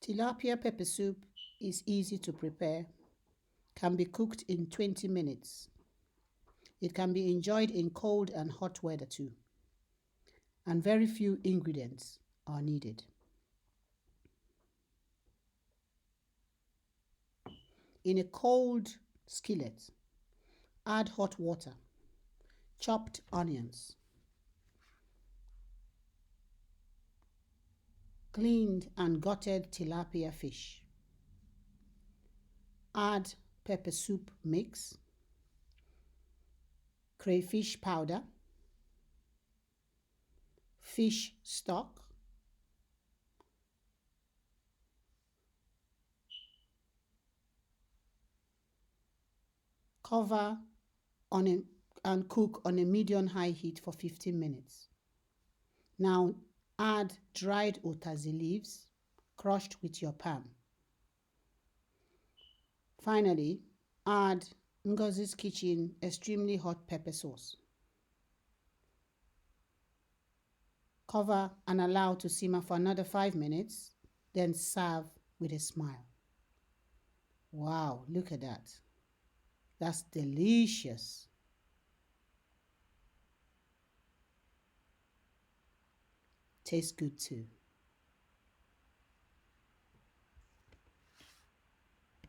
Tilapia pepper soup is easy to prepare, can be cooked in 20 minutes. It can be enjoyed in cold and hot weather too, and very few ingredients are needed. In a cold skillet, add hot water, chopped onions, cleaned and gutted tilapia fish. Add pepper soup mix, crayfish powder, fish stock, cover and cook on a medium-high heat for 15 minutes. Now add dried utazi leaves crushed with your palm. Finally, add Ngozi's Kitchen extremely hot pepper sauce. Cover and allow to simmer for another 5 minutes, then serve with a smile. Wow, look at that. That's delicious. Tastes good too.